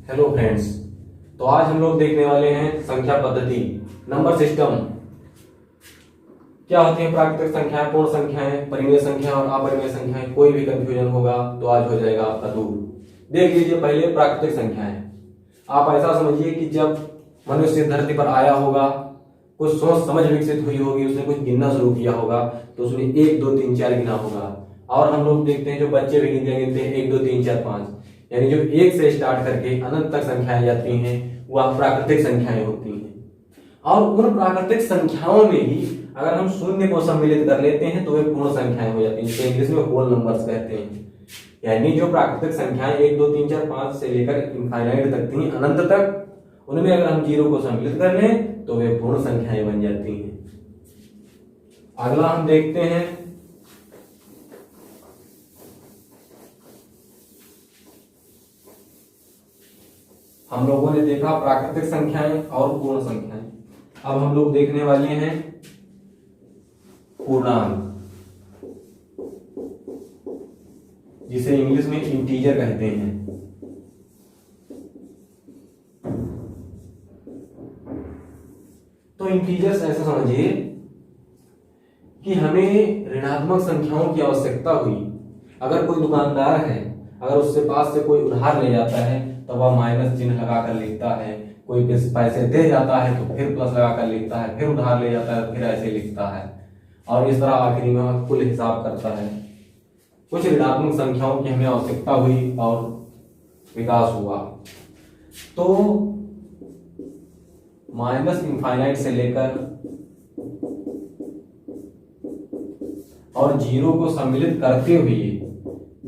Hello friends. तो आज हम लोग देखने वाले हैं संख्या पद्धति, नंबर सिस्टम। क्या होती है प्राकृतिक संख्याएं, पूर्ण संख्याएं, परिमेय संख्या और अपरिमेय संख्याएं। कोई भी कंफ्यूजन होगा तो आज हो जाएगा आपका दूर। देख लीजिए पहले प्राकृतिक संख्याएं। आप ऐसा समझिए कि जब मनुष्य धरती पर आया होगा, कुछ सोच समझ विकसित हुई होगी, उसने कुछ गिनना शुरू किया होगा, तो उसने 1 2 3 4 गिना होगा। और हम लोग देखते हैं जो बच्चे भी गिनते हैं 1 2 3 4 5, यानी जो 1 से स्टार्ट करके अनंत तक संख्याएं जाती हैं वह प्राकृतिक संख्याएं होती हैं। और उन प्राकृतिक संख्याओं में ही अगर हम शून्य को सम्मिलित कर लेते हैं तो वे पूर्ण संख्याएं हो जाती हैं, जिसे इंग्लिश में होल नंबर्स कहते हैं। यानी जो प्राकृतिक संख्याएं 1 2 3 4 5 से लेकर इनफाइनाइट तक थी, अनंत तक, उनमें अगर हम जीरो को सम्मिलित कर लें तो वे पूर्ण संख्याएं बन जाती हैं। अगला हम देखते हैं हम लोगों ने देखा प्राकृतिक संख्याएं और पूर्ण संख्याएं। अब हम लोग देखने वाले हैं पूर्णांक, जिसे इंग्लिश में इंटीजर कहते हैं। तो इंटीजर्स ऐसा समझिए कि हमें ऋणात्मक संख्याओं की आवश्यकता हुई। अगर कोई दुकानदार है, अगर उससे पास से कोई उधार ले जाता है तो वह माइनस चिन्ह लगाकर लिखता है, कोई पैसे दे जाता है तो फिर प्लस लगाकर लिखता है, फिर उधार ले जाता है फिर ऐसे लिखता है, और इस तरह आखिरी में कुल हिसाब करता है। कुछ ऋणात्मक संख्याओं की हमें आवश्यकता हुई और विकास हुआ। तो माइनस इनफाइनाइट से लेकर और जीरो को सम्मिलित करते हुए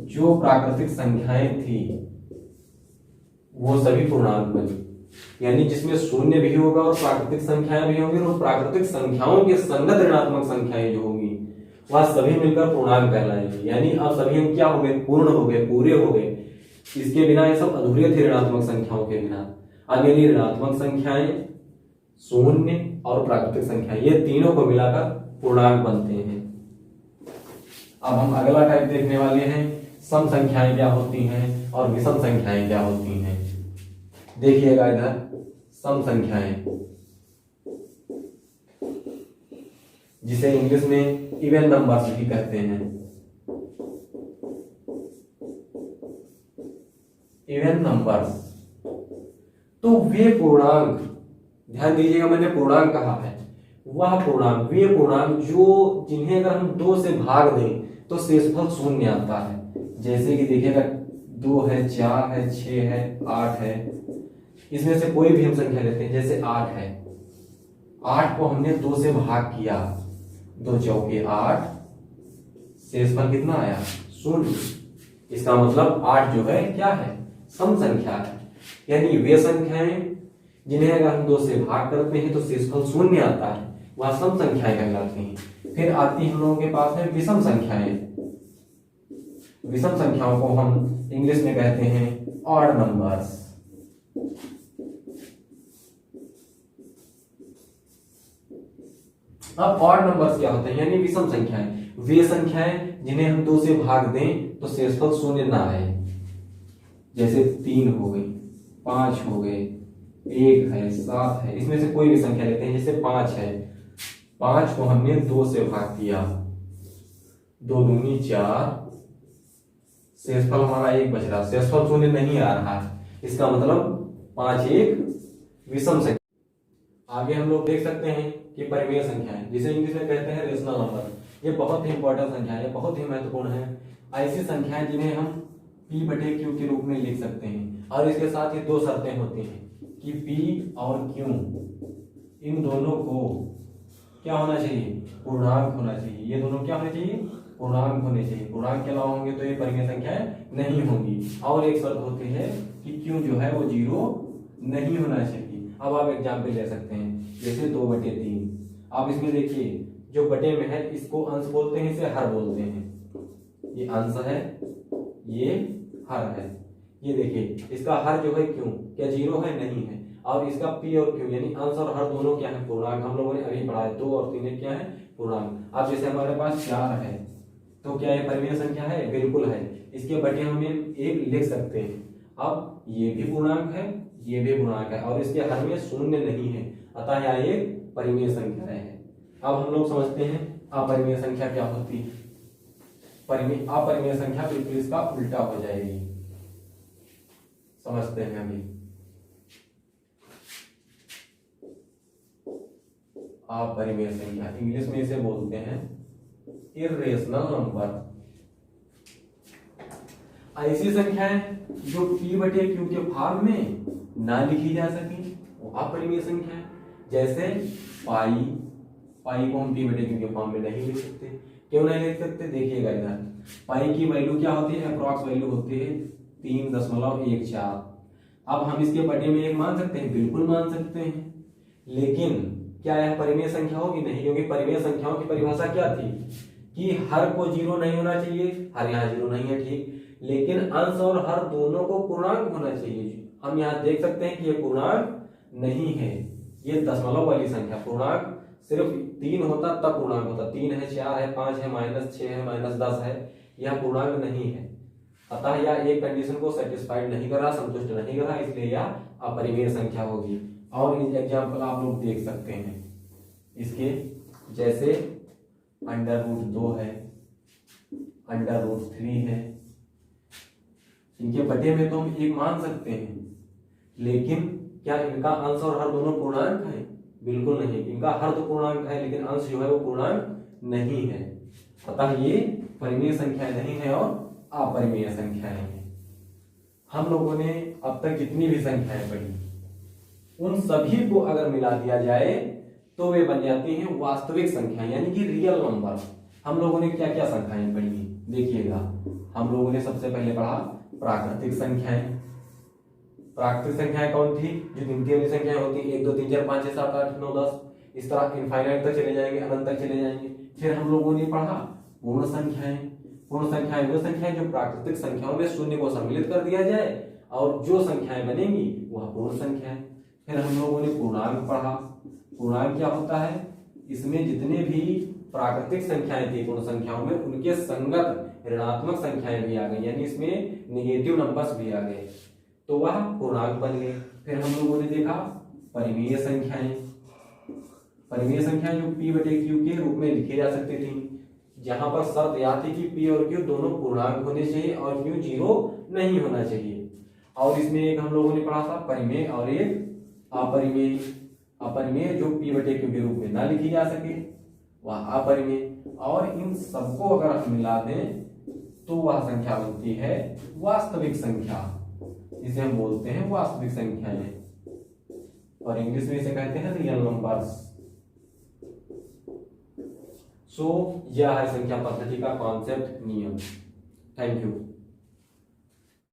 जो प्राकृतिक संख्याएं थी वो सभी पूर्णांक बनी। यानी जिसमें शून्य भी होगा और प्राकृतिक संख्याएं भी होंगी, और प्राकृतिक संख्याओं के संगत ऋणात्मक संख्याएं जो होंगी वह सभी मिलकर पूर्णांक कहलाएंगी। यानी अब सभी हम क्या हो गए, पूर्ण हो गए, पूरे हो गए। इसके बिना ये सब अधूरे थे, ऋणात्मक संख्याओं के बिना। अब यानी ऋणात्मक संख्याएं, शून्य और प्राकृतिक संख्याएं, ये तीनों को मिलाकर पूर्णांक बनते हैं। अब हम अगला टाइप देखने वाले हैं, सम संख्याएं क्या होती हैं और विषम संख्याएं क्या होती हैं। देखिएगा इधर, सम संख्याएं, जिसे इंग्लिश में इवन नंबर्स भी कहते हैं। इवन नंबर्स, तो वे पूर्णांक, ध्यान दीजिएगा मैंने पूर्णांक कहा है, वह पूर्णांक, वे पूर्णांक जो जिन्हें अगर हम 2 से भाग दें तो शेषफल शून्य आता है। जैसे कि देखिएगा 2 है, 4 है, 6 है, 8 है, इसमें से कोई भी हम संख्या लेते हैं। जैसे 8 है, 8 को हमने 2 से भाग किया, 2 चौके 8, शेषफल कितना आया, शून्य। इसका मतलब 8 जो है क्या है, सम संख्या है। यानी वे संख्याएं जिन्हें अगर हम 2 से भाग करते हैं तो शेषफल शून्य आता है, वह सम संख्याएं कहलाती हैं। फिर आती हम लोगों के पास है विषम संख्याएं। विषम संख्याओं को हम इंग्लिश में कहते हैं ऑड नंबर्स। अब ऑड नंबर्स क्या होते हैं, यानी विषम संख्याएं, वे संख्याएं जिन्हें हम 2 से भाग दें तो शेषफल शून्य ना आए। जैसे 3 हो गई, 5 हो गए, 1 है, 7 है, इसमें से कोई भी संख्या लेते हैं। जैसे 5 है, 5 को हमने 2 से भाग किया, 2 दूनी 4, शेषफल हमारा 1 बच रहा, शेषफल शून्य नहीं आ रहा है। इसका मतलब 5 एक विषम संख्या। आगे हम लोग देख सकते हैं कि परिमेय संख्याएं, जिसे इंग्लिश में कहते हैं रेशनल नंबर। ये बहुत ही इंपॉर्टेंट संख्या है, बहुत ही महत्वपूर्ण है। ऐसी संख्याएं जिन्हें हम P/Q के रूप में लिख सकते हैं, और इसके साथ ही 2 शर्तें होती हैं कि P और Q इन दोनों को क्या होना चाहिए, पूर्णांक होना चाहिए। ये दोनों क्या होने चाहिए, पूर्णांक होने चाहिए। पूर्णांक के अलावा होंगे तो ये परिमेय संख्याएं नहीं होंगी। और एक शर्त होती है कि Q जो है वो 0 नहीं होना चाहिए। अब आप एग्जाम्पल ले सकते हैं, जैसे 2/3। आप इसमें देखिए, जो बटे में है इसको अंश बोलते हैं, इसे हर बोलते हैं। ये अंश है, ये हर है। ये देखिए इसका हर जो है क्यों, क्या 0 है, नहीं है। और इसका P और Q यानी अंश और हर दोनों क्या है, पूर्णांक। हम लोगों ने अभी पढ़ा है, 2 और 3 क्या है, पूर्णांक। अब जैसे हमारे पास 4 है तो क्या ये परिमेय संख्या है, बिल्कुल है। इसके बटे हम 1 लिख सकते हैं। अब ये भी पूर्णांक है, ये भी पूर्णांक है और इसके हर में शून्य नहीं है, अतः यह एक परिमेय संख्या है। अब हम लोग समझते हैं अपरिमेय संख्या क्या होती है। अपरिमेय संख्या बिल्कुल इसका उल्टा हो जाएगी, समझते हैं अभी। अपरिमेय संख्या इंग्लिश में इसे बोलते हैं इर्रेशनल नंबर। ऐसी संख्याएं जो p/q के फॉर्म में ना लिखी जा सके वो अपरिमेय संख्या है। जैसे पाई को हम p/q के फॉर्म में नहीं लिख सकते। क्यों नहीं लिख सकते, देखिएगा इधर पाई की वैल्यू क्या होती है, अप्रॉक्स वैल्यू होती है 3.14। अब हम इसके बटे में एक मान सकते हैं, बिल्कुल मान सकते हैं, लेकिन क्या यह परिमेय संख्या होगी, नहीं, क्योंकि परिमेय संख्याओं की परिभाषा क्या थी कि हर को जीरो नहीं होना चाहिए, हर यहाँ जीरो नहीं है, ठीक, लेकिन अंश और हर दोनों को पूर्णांक होना चाहिए। हम यहाँ देख सकते हैं कि ये पूर्णांक नहीं है, ये दशमलव वाली संख्या, पूर्णांक सिर्फ 3 होता तब पूर्णांक होता, 3 है, 4 है, 5 है, -6 है, -10 है, यह पूर्णांक नहीं है। अतः यह एक कंडीशन को सेटिस्फाइड नहीं कर रहा, संतुष्ट नहीं कर रहा, इसलिए यह अपरिमेय संख्या होगी। और एग्जाम्पल आप लोग देख सकते हैं इसके, जैसे √2 है, √3 है, इनके बटे में तो हम एक मान सकते हैं, लेकिन क्या इनका अंश और हर दोनों पूर्णांक है, बिल्कुल नहीं, इनका हर तो पूर्णांक है लेकिन अंश जो है वो पूर्णांक नहीं है, अतः ये परिमेय संख्या नहीं है और अपरिमेय संख्या है। हम लोगों ने अब तक जितनी भी संख्याएं पढ़ी उन सभी को अगर मिला दिया जाए तो वे बन जाती हैं वास्तविक संख्या, यानी कि रियल नंबर। हम लोगों ने क्या क्या संख्याएं पढ़ी देखिएगा। हम लोगों ने सबसे पहले पढ़ा प्राकृतिक संख्याएं। प्राकृतिक संख्याएं कौन थी, जो गिनती वाली संख्याएं होती है, 1 2 3 4 5 6 7 8 9 10, इस तरह इनफाइनाइट तक चले जाएंगे, अनंत तक चले जाएंगे। फिर हम लोगों ने पढ़ा पूर्ण संख्याएं। पूर्ण संख्याएं वो संख्याएं जो प्राकृतिक संख्याओं में शून्य को सम्मिलित कर दिया जाए और जो संख्याएं बनेंगी वह पूर्ण संख्या है। फिर हम लोगों ने पूर्णांक पढ़ा। पूर्णांक क्या होता है, इसमें जितने भी प्राकृतिक संख्याएं थी पूर्ण संख्याओं में उनके संगत ऋणात्मक संख्याएं भी आ गई, यानी इसमें निगेटिव नंबर्स भी आ गए, तो वह पूर्णांक बन गए। फिर हम लोगों ने देखा परिमेय संख्याएं। परिमेय संख्याएं जो p/q के रूप में लिखी जा सकती थी, जहां पर शर्त यह थी कि p और q दोनों पूर्णांक होने चाहिए और q जीरो नहीं होना चाहिए। और इसमें एक हम लोगों ने पढ़ा था परिमेय और एक अपरिमेय। अपरिमेय जो p/q के रूप में ना लिखी जा सके वह अपरिमेय, और इन सबको अगर हम मिला दें तो वह संख्या बनती है वास्तविक संख्या, जिसे हम बोलते हैं वास्तविक संख्याएं, और इंग्लिश में इसे कहते हैं रियल नंबर्स। सो यह है संख्या पद्धति का कॉन्सेप्ट, नियम। Thank you.